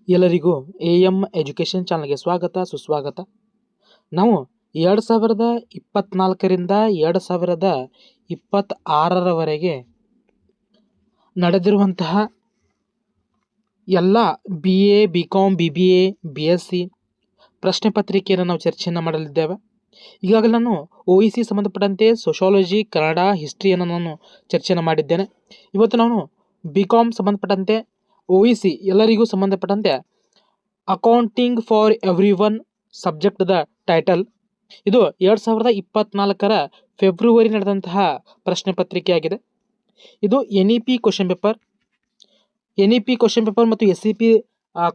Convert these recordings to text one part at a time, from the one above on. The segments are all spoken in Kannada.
ಎಲ್ಲರಿಗೂ ಎಎಂ ಎಜುಕೇಷನ್ ಚಾನಲ್ಗೆ ಸ್ವಾಗತ ಸುಸ್ವಾಗತ. ನಾವು 2024ರಿಂದ 2026ರವರೆಗೆ ನಡೆದಿರುವಂತಹ ಎಲ್ಲ BA BCom BBA BSc ಪ್ರಶ್ನೆ ಪತ್ರಿಕೆಯನ್ನು ನಾವು ಚರ್ಚೆಯನ್ನು ಮಾಡಲಿದ್ದೇವೆ. ಈಗಾಗಲೇ ನಾನು OEC ಸಂಬಂಧಪಟ್ಟಂತೆ ಸೋಷಾಲಜಿ, ಕನ್ನಡ, ಹಿಸ್ಟ್ರಿಯನ್ನು ನಾನು ಚರ್ಚೆಯನ್ನು ಮಾಡಿದ್ದೇನೆ. ಇವತ್ತು ನಾನು BCom ಸಂಬಂಧಪಟ್ಟಂತೆ OEC ಎಲ್ಲರಿಗೂ ಸಂಬಂಧಪಟ್ಟಂತೆ ಅಕೌಂಟಿಂಗ್ ಫಾರ್ ಎವ್ರಿ ಒನ್ ಸಬ್ಜೆಕ್ಟ್ದ ಟೈಟಲ್. ಇದು 2024ರ ಫೆಬ್ರವರಿ ನಡೆದಂತಹ ಪ್ರಶ್ನೆ ಪತ್ರಿಕೆಯಾಗಿದೆ. ಇದು NEP question paper. NEP question paper ಮತ್ತು SEP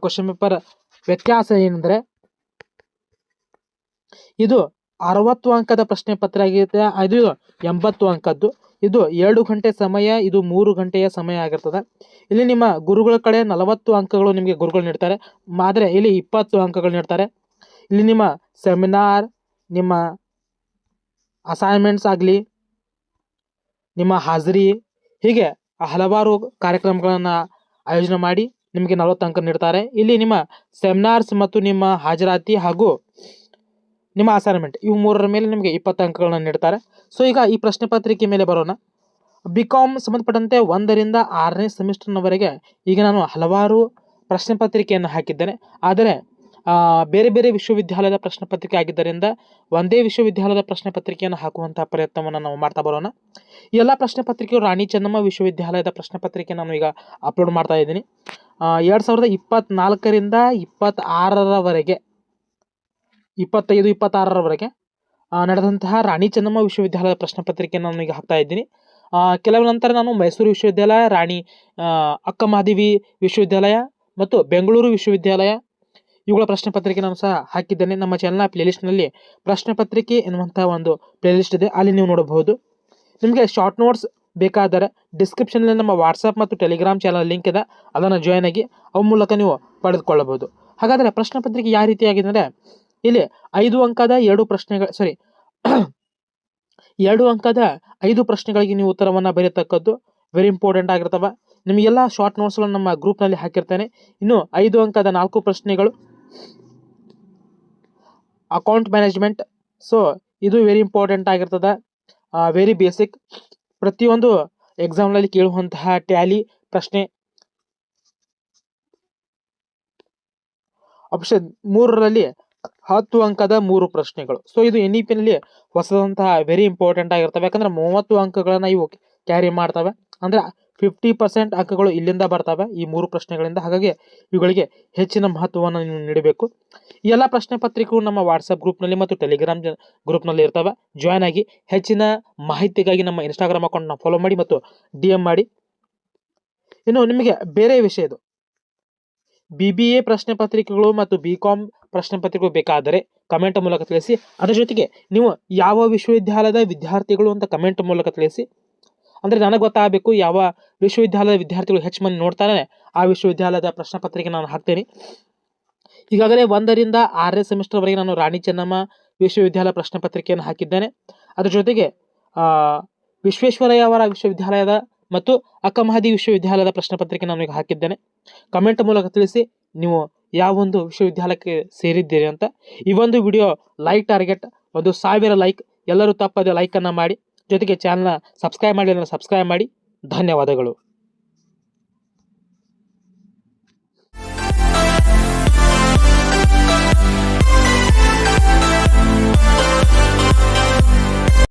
ಕ್ವಶನ್ ಪೇಪರ್ ವ್ಯತ್ಯಾಸ ಏನೆಂದರೆ, ಇದು 60 ಅಂಕದ ಪ್ರಶ್ನೆ ಪತ್ರ ಆಗಿದೆ. ಇದು 80 ಅಂಕದ್ದು. ಇದು 2 ಗಂಟೆ ಸಮಯ, ಇದು 3 ಗಂಟೆಯ ಸಮಯ ಆಗಿರ್ತದೆ. ಇಲ್ಲಿ ನಿಮ್ಮ ಗುರುಗಳ ಕಡೆ 40 ಅಂಕಗಳು ನಿಮಗೆ ಗುರುಗಳು ನೀಡ್ತಾರೆ, ಆದರೆ ಇಲ್ಲಿ 20 ಅಂಕಗಳು ನೀಡ್ತಾರೆ. ಇಲ್ಲಿ ನಿಮ್ಮ ಸೆಮಿನಾರ್, ನಿಮ್ಮ ಅಸೈನ್ಮೆಂಟ್ಸ್ ಆಗಲಿ, ನಿಮ್ಮ ಹಾಜರಿ, ಹೀಗೆ ಹಲವಾರು ಕಾರ್ಯಕ್ರಮಗಳನ್ನು ಆಯೋಜನೆ ಮಾಡಿ ನಿಮಗೆ 40 ಅಂಕ ನೀಡ್ತಾರೆ. ಇಲ್ಲಿ ನಿಮ್ಮ ಸೆಮಿನಾರ್ಸ್ ಮತ್ತು ನಿಮ್ಮ ಹಾಜರಾತಿ ಹಾಗೂ ನಿಮ್ಮ ಅಸೈನ್ಮೆಂಟ್ ಇವು ಮೂರರ ಮೇಲೆ ನಿಮಗೆ 20 ಅಂಕಗಳನ್ನು ನೀಡ್ತಾರೆ. ಸೊ ಈಗ ಈ ಪ್ರಶ್ನೆ ಪತ್ರಿಕೆ ಮೇಲೆ ಬರೋಣ. BCom ಸಂಬಂಧಪಟ್ಟಂತೆ 1ರಿಂದ 6ನೇ ಸೆಮಿಸ್ಟರ್ನವರೆಗೆ ಈಗ ನಾನು ಹಲವಾರು ಪ್ರಶ್ನೆ ಪತ್ರಿಕೆಯನ್ನು ಹಾಕಿದ್ದೇನೆ. ಆದರೆ ಬೇರೆ ಬೇರೆ ವಿಶ್ವವಿದ್ಯಾಲಯದ ಪ್ರಶ್ನೆ ಪತ್ರಿಕೆ ಆಗಿದ್ದರಿಂದ ಒಂದೇ ವಿಶ್ವವಿದ್ಯಾಲಯದ ಪ್ರಶ್ನೆ ಪತ್ರಿಕೆಯನ್ನು ಹಾಕುವಂತಹ ಪ್ರಯತ್ನವನ್ನು ನಾವು ಮಾಡ್ತಾ ಬರೋಣ. ಈ ಎಲ್ಲ ಪ್ರಶ್ನೆ ಪತ್ರಿಕೆಯು ರಾಣಿ ಚೆನ್ನಮ್ಮ ವಿಶ್ವವಿದ್ಯಾಲಯದ ಪ್ರಶ್ನೆ ಪತ್ರಿಕೆ ನಾನು ಈಗ ಅಪ್ಲೋಡ್ ಮಾಡ್ತಾ ಇದ್ದೀನಿ. 2024ರಿಂದ 26ರವರೆಗೆ 25-26ರವರೆಗೆ ನಡೆದಂತಹ ರಾಣಿ ಚೆನ್ನಮ್ಮ ವಿಶ್ವವಿದ್ಯಾಲಯದ ಪ್ರಶ್ನೆ ಪತ್ರಿಕೆಯನ್ನು ನಾನು ಈಗ ಹಾಕ್ತಾ ಇದ್ದೀನಿ. ಕೆಲವು ನಂತರ ನಾನು ಮೈಸೂರು ವಿಶ್ವವಿದ್ಯಾಲಯ, ರಾಣಿ ಅಕ್ಕಮಹಾದೇವಿ ವಿಶ್ವವಿದ್ಯಾಲಯ ಮತ್ತು ಬೆಂಗಳೂರು ವಿಶ್ವವಿದ್ಯಾಲಯ ಇವುಗಳ ಪ್ರಶ್ನೆ ಪತ್ರಿಕೆ ನಾನು ಸಹ ಹಾಕಿದ್ದೇನೆ. ನಮ್ಮ ಚಾನಲ್ನ ಪ್ಲೇಲಿಸ್ಟ್ನಲ್ಲಿ ಪ್ರಶ್ನೆ ಪತ್ರಿಕೆ ಎನ್ನುವಂತಹ ಒಂದು ಪ್ಲೇಲಿಸ್ಟ್ ಇದೆ, ಅಲ್ಲಿ ನೀವು ನೋಡಬಹುದು. ನಿಮಗೆ ಶಾರ್ಟ್ ನೋಟ್ಸ್ ಬೇಕಾದರೆ ಡಿಸ್ಕ್ರಿಪ್ಷನ್ನಲ್ಲಿ ನಮ್ಮ ವಾಟ್ಸಪ್ ಮತ್ತು ಟೆಲಿಗ್ರಾಮ್ ಚಾನಲ್ ಲಿಂಕ್ ಇದೆ, ಅದನ್ನು ಜಾಯ್ನ್ ಆಗಿ ಅವ ಮೂಲಕ ನೀವು ಪಡೆದುಕೊಳ್ಳಬಹುದು. ಹಾಗಾದರೆ ಪ್ರಶ್ನೆ ಪತ್ರಿಕೆ ಯಾವ ರೀತಿಯಾಗಿದೆ ಅಂದರೆ, ಇಲ್ಲಿ 5 ಅಂಕದ 2 ಅಂಕದ 5 ಪ್ರಶ್ನೆಗಳಿಗೆ ನೀವು ಉತ್ತರವನ್ನು ಬರೆಯತಕ್ಕದ್ದು ವೆರಿ ಇಂಪಾರ್ಟೆಂಟ್ ಆಗಿರ್ತವೆ. ನಿಮಗೆಲ್ಲ ಶಾರ್ಟ್ ನೋಟ್ಸ್ಗಳನ್ನು ನಮ್ಮ ಗ್ರೂಪ್ನಲ್ಲಿ ಹಾಕಿರ್ತೇನೆ. ಇನ್ನು 5 ಅಂಕದ 4 ಪ್ರಶ್ನೆಗಳು ಅಕೌಂಟ್ ಮ್ಯಾನೇಜ್ಮೆಂಟ್. ಸೊ ಇದು ವೆರಿ ಇಂಪಾರ್ಟೆಂಟ್ ಆಗಿರ್ತದೆ, ವೆರಿ ಬೇಸಿಕ್. ಪ್ರತಿಯೊಂದು ಎಕ್ಸಾಮ್ನಲ್ಲಿ ಕೇಳುವಂತಹ ಟ್ಯಾಲಿ ಪ್ರಶ್ನೆ. ಆಪ್ಷನ್ 3ರಲ್ಲಿ 10 ಅಂಕದ 3 ಪ್ರಶ್ನೆಗಳು. ಸೊ ಇದು NEPನಲ್ಲಿ ಹೊಸದಂತಹ ವೆರಿ ಇಂಪಾರ್ಟೆಂಟ್ ಆಗಿರ್ತವೆ. ಯಾಕಂದರೆ 30 ಅಂಕಗಳನ್ನು ಇವು ಕ್ಯಾರಿ ಮಾಡ್ತವೆ, ಅಂದರೆ 50% ಅಂಕಗಳು ಇಲ್ಲಿಂದ ಬರ್ತವೆ ಈ 3 ಪ್ರಶ್ನೆಗಳಿಂದ. ಹಾಗಾಗಿ ಇವುಗಳಿಗೆ ಹೆಚ್ಚಿನ ಮಹತ್ವವನ್ನು ನೀವು ನೀಡಬೇಕು. ಈ ಎಲ್ಲ ಪ್ರಶ್ನೆ ಪತ್ರಿಕೆಗಳು ನಮ್ಮ ವಾಟ್ಸಪ್ ಗ್ರೂಪ್ನಲ್ಲಿ ಮತ್ತು ಟೆಲಿಗ್ರಾಮ್ ಗ್ರೂಪ್ನಲ್ಲಿ ಇರ್ತವೆ. ಜಾಯ್ನ್ ಆಗಿ ಹೆಚ್ಚಿನ ಮಾಹಿತಿಗಾಗಿ ನಮ್ಮ ಇನ್ಸ್ಟಾಗ್ರಾಮ್ ಅಕೌಂಟ್ನ ಫಾಲೋ ಮಾಡಿ ಮತ್ತು DM ಮಾಡಿ. ಇನ್ನು ನಿಮಗೆ ಬೇರೆ ವಿಷಯದು BBA ಪ್ರಶ್ನೆ ಪತ್ರಿಕೆಗಳು ಮತ್ತು BCom ಪ್ರಶ್ನೆ ಪತ್ರಿಕೆಗಳು ಬೇಕಾದರೆ ಕಮೆಂಟ್ ಮೂಲಕ ತಿಳಿಸಿ. ಅದರ ಜೊತೆಗೆ ನೀವು ಯಾವ ವಿಶ್ವವಿದ್ಯಾಲಯದ ವಿದ್ಯಾರ್ಥಿಗಳು ಅಂತ ಕಮೆಂಟ್ ಮೂಲಕ ತಿಳಿಸಿ. ಅಂದರೆ ನನಗೆ ಗೊತ್ತಾಗಬೇಕು ಯಾವ ವಿಶ್ವವಿದ್ಯಾಲಯದ ವಿದ್ಯಾರ್ಥಿಗಳು ಹೆಚ್ಚು ಮಂದಿ ನೋಡ್ತಾರೆ, ಆ ವಿಶ್ವವಿದ್ಯಾಲಯದ ಪ್ರಶ್ನೆ ಪತ್ರಿಕೆ ನಾನು ಹಾಕ್ತೇನೆ. ಈಗಾಗಲೇ 1ರಿಂದ 6ನೇ ಸೆಮಿಸ್ಟರ್ವರೆಗೆ ನಾನು ರಾಣಿ ಚೆನ್ನಮ್ಮ ವಿಶ್ವವಿದ್ಯಾಲಯ ಪ್ರಶ್ನೆ ಪತ್ರಿಕೆಯನ್ನು ಹಾಕಿದ್ದೇನೆ. ಅದರ ಜೊತೆಗೆ ವಿಶ್ವೇಶ್ವರಯ್ಯ ಅವರ ವಿಶ್ವವಿದ್ಯಾಲಯದ ಮತ್ತು ಅಕ್ಕಮಹಾದೇವಿ ವಿಶ್ವವಿದ್ಯಾಲಯದ ಪ್ರಶ್ನೆ ಪತ್ರಿಕೆ ನಾನು ಈಗ ಹಾಕಿದ್ದೇನೆ. ಕಮೆಂಟ್ ಮೂಲಕ ತಿಳಿಸಿ ನೀವು ಯಾವೊಂದು ವಿಶ್ವವಿದ್ಯಾಲಯಕ್ಕೆ ಸೇರಿದ್ದೀರಿ ಅಂತ. ಈ ಒಂದು ವಿಡಿಯೋ ಲೈಕ್ ಟಾರ್ಗೆಟ್ 1000 ಲೈಕ್. ಎಲ್ಲರೂ ತಪ್ಪದೆ ಲೈಕನ್ನು ಮಾಡಿ, ಜೊತೆಗೆ ಚಾನಲ್ನ ಸಬ್ಸ್ಕ್ರೈಬ್ ಮಾಡಿ, ಸಬ್ಸ್ಕ್ರೈಬ್ ಮಾಡಿ. ಧನ್ಯವಾದಗಳು.